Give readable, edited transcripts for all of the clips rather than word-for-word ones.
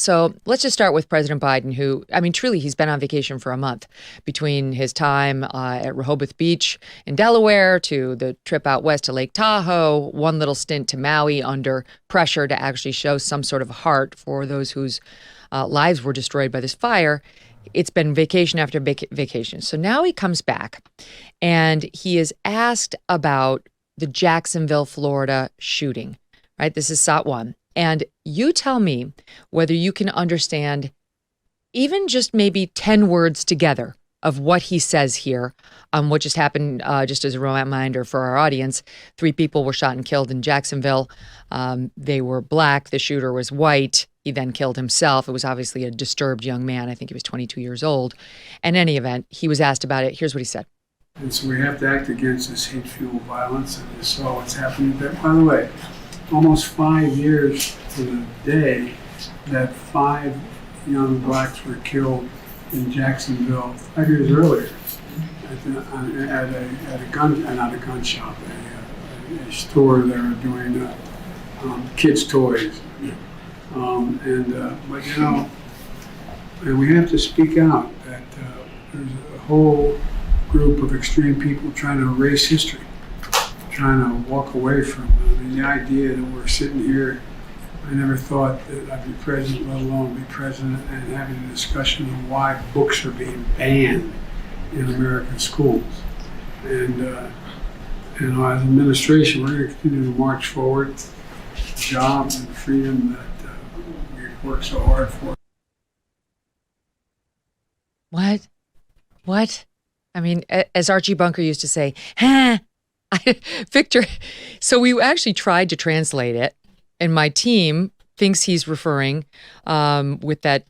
So let's just start with President Biden, who, I mean, truly, he's been on vacation for a month between his time at Rehoboth Beach in Delaware to the trip out west to Lake Tahoe, one little stint to Maui under pressure to actually show some sort of heart for those whose lives were destroyed by this fire. It's been vacation after vacation. So now he comes back and he is asked about the Jacksonville, Florida shooting, right? This is SOT 1. And you tell me whether you can understand even just maybe 10 words together of what he says here on what just happened, just as a reminder for our audience. 3 people were shot and killed in Jacksonville. They were black. The shooter was white. He then killed himself. It was obviously a disturbed young man. I think he was 22 years old. In any event, he was asked about it. Here's what he said. And so we have to act against this hate-fueled violence, and you saw what's happening. By the way, almost 5 years to the day that 5 young blacks were killed in Jacksonville 5 years earlier at a gun shop, a store that were doing kids' toys. But you know, and we have to speak out that there's a whole group of extreme people trying to erase history, trying to walk away from it. I mean, the idea that we're sitting here, I never thought that I'd be president, let alone be president, and having a discussion on why books are being banned in American schools. And you know, as an administration, we're going to continue to march forward, jobs and freedom that we work so hard for. What? I mean, as Archie Bunker used to say, huh? Victor, so we actually tried to translate it, and my team thinks he's referring with that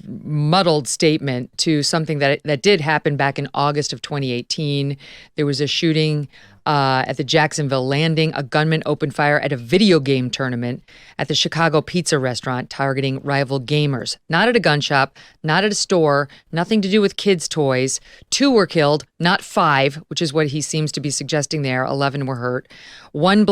muddled statement to something that did happen back in August of 2018. There was a shooting at the Jacksonville Landing. A gunman opened fire at a video game tournament at the Chicago Pizza restaurant, targeting rival gamers. Not at a gun shop, not at a store, nothing to do with kids' toys. 2 were killed, not 5, which is what he seems to be suggesting there. 11 were hurt. One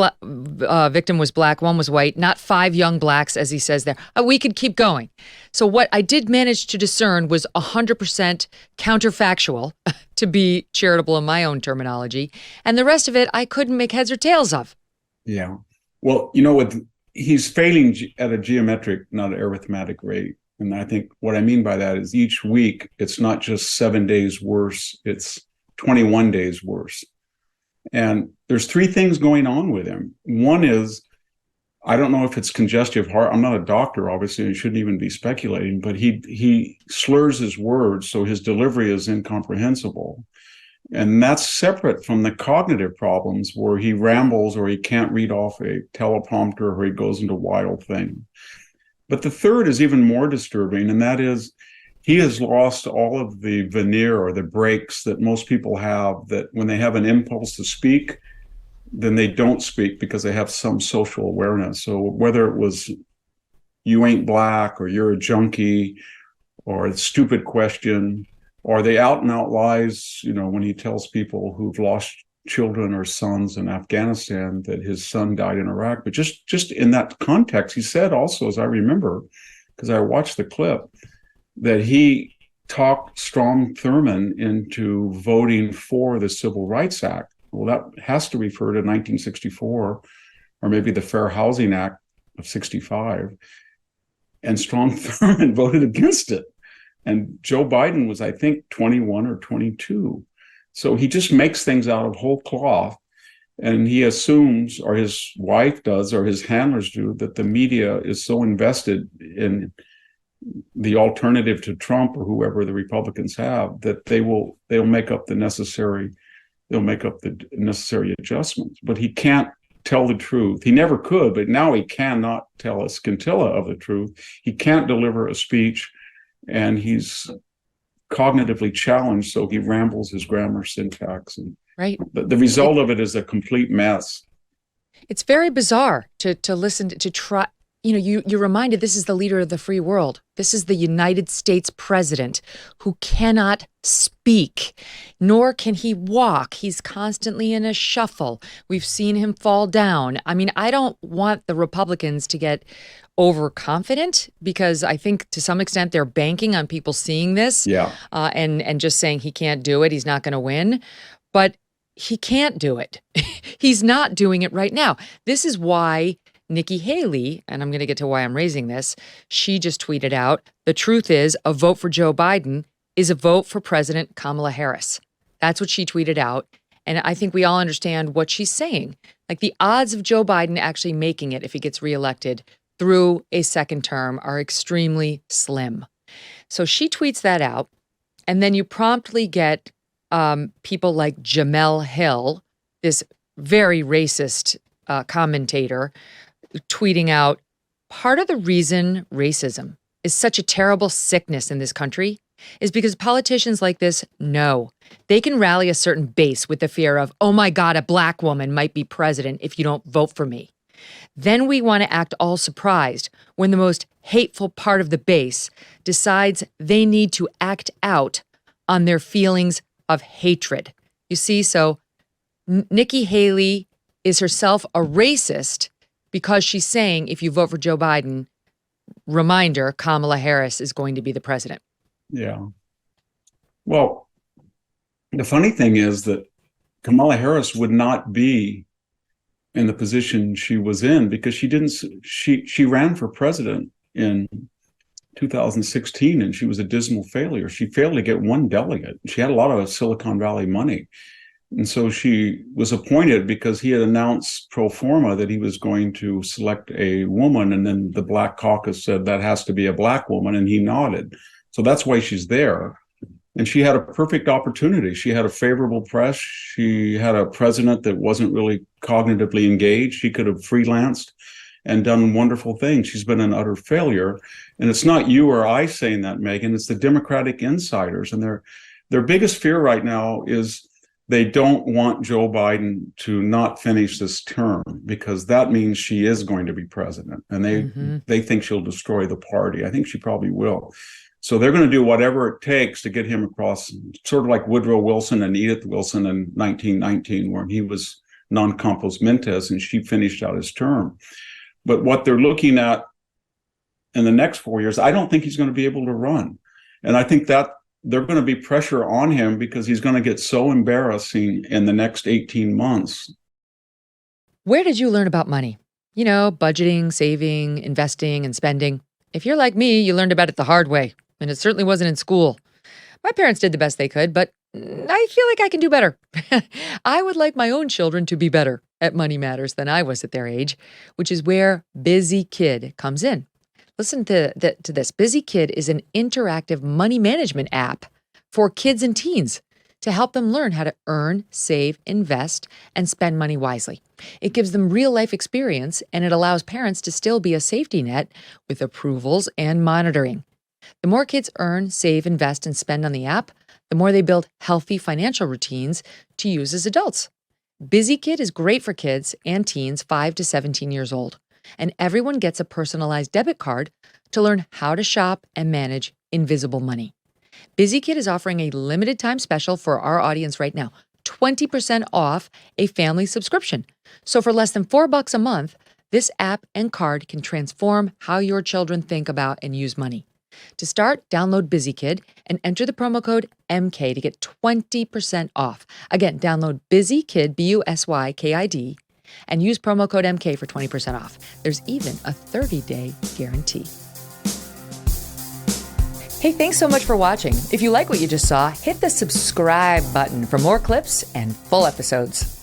victim was black, 1 was white, not 5 young blacks, as he says there. We could keep going. So what I did manage to discern was 100% counterfactual, to be charitable in my own terminology. And the rest of it, I couldn't make heads or tails of. Yeah. Well, you know, he's failing at a geometric, not arithmetic rate. And I think what I mean by that is each week, it's not just 7 days worse, it's 21 days worse. And there's 3 things going on with him. One is, I don't know if it's congestive heart. I'm not a doctor, obviously. I shouldn't even be speculating, but he slurs his words, so his delivery is incomprehensible. And that's separate from the cognitive problems where he rambles or he can't read off a teleprompter or he goes into wild thing. But the third is even more disturbing, and that is he has lost all of the veneer or the breaks that most people have, that when they have an impulse to speak, then they don't speak because they have some social awareness. So whether it was you ain't black or you're a junkie or a stupid question or the out and out lies, you know, when he tells people who've lost children or sons in Afghanistan that his son died in Iraq. But just in that context, he said also, as I remember, because I watched the clip, that he talked Strom Thurmond into voting for the Civil Rights Act. Well, that has to refer to 1964 or maybe the Fair Housing Act of 65. And Strom Thurmond voted against it. And Joe Biden was, I think, 21 or 22. So he just makes things out of whole cloth. And he assumes, or his wife does, or his handlers do, that the media is so invested in the alternative to Trump or whoever the Republicans have that they'll make up the necessary adjustments. But he can't tell the truth. He never could, but now he cannot tell a scintilla of the truth. He can't deliver a speech, and he's cognitively challenged, so he rambles his grammar, syntax, and right. The result of it is a complete mess. It's very bizarre to listen to try. You know, you're reminded this is the leader of the free world. This is the United States president who cannot speak, nor can he walk. He's constantly in a shuffle. We've seen him fall down. I mean, I don't want the Republicans to get overconfident because I think to some extent they're banking on people seeing this and just saying he can't do it. He's not going to win. But he can't do it. He's not doing it right now. This is why Nikki Haley, and I'm going to get to why I'm raising this, she just tweeted out, the truth is a vote for Joe Biden is a vote for President Kamala Harris. That's what she tweeted out. And I think we all understand what she's saying. Like the odds of Joe Biden actually making it if he gets reelected through a second term are extremely slim. So she tweets that out. And then you promptly get people like Jamel Hill, this very racist commentator, tweeting out, part of the reason racism is such a terrible sickness in this country is because politicians like this know they can rally a certain base with the fear of, oh my God, a black woman might be president if you don't vote for me. Then we want to act all surprised when the most hateful part of the base decides they need to act out on their feelings of hatred. You see, so Nikki Haley is herself a racist because she's saying if you vote for Joe Biden, reminder, Kamala Harris is going to be the president. Yeah. Well, the funny thing is that Kamala Harris would not be in the position she was in because she ran for president in 2016 and she was a dismal failure. She failed to get one delegate. She had a lot of Silicon Valley money. And so she was appointed because he had announced pro forma that he was going to select a woman. And then the Black Caucus said that has to be a Black woman. And he nodded. So that's why she's there. And she had a perfect opportunity. She had a favorable press. She had a president that wasn't really cognitively engaged. She could have freelanced and done wonderful things. She's been an utter failure. And it's not you or I saying that, Megyn. It's the Democratic insiders. And their biggest fear right now is they don't want Joe Biden to not finish this term because that means she is going to be president. And they think she'll destroy the party. I think she probably will. So they're going to do whatever it takes to get him across, sort of like Woodrow Wilson and Edith Wilson in 1919, where he was non compos mentis and she finished out his term. But what they're looking at in the next 4 years, I don't think he's going to be able to run. And I think that there's going to be pressure on him because he's going to get so embarrassing in the next 18 months. Where did you learn about money? You know, budgeting, saving, investing, and spending. If you're like me, you learned about it the hard way. And it certainly wasn't in school. My parents did the best they could, but I feel like I can do better. I would like my own children to be better at money matters than I was at their age, which is where Busy Kid comes in. Listen to this. Busy Kid is an interactive money management app for kids and teens to help them learn how to earn, save, invest, and spend money wisely. It gives them real-life experience, and it allows parents to still be a safety net with approvals and monitoring. The more kids earn, save, invest, and spend on the app, the more they build healthy financial routines to use as adults. Busy Kid is great for kids and teens 5 to 17 years old, and everyone gets a personalized debit card to learn how to shop and manage invisible money. Busy Kid is offering a limited time special for our audience right now, 20% off a family subscription. So for less than $4 a month, this app and card can transform how your children think about and use money. To start, download Busy Kid and enter the promo code MK to get 20% off. Again, download Busy Kid, BUSYKID, and use promo code MK for 20% off. There's even a 30-day guarantee. Hey, thanks so much for watching. If you like what you just saw, hit the subscribe button for more clips and full episodes.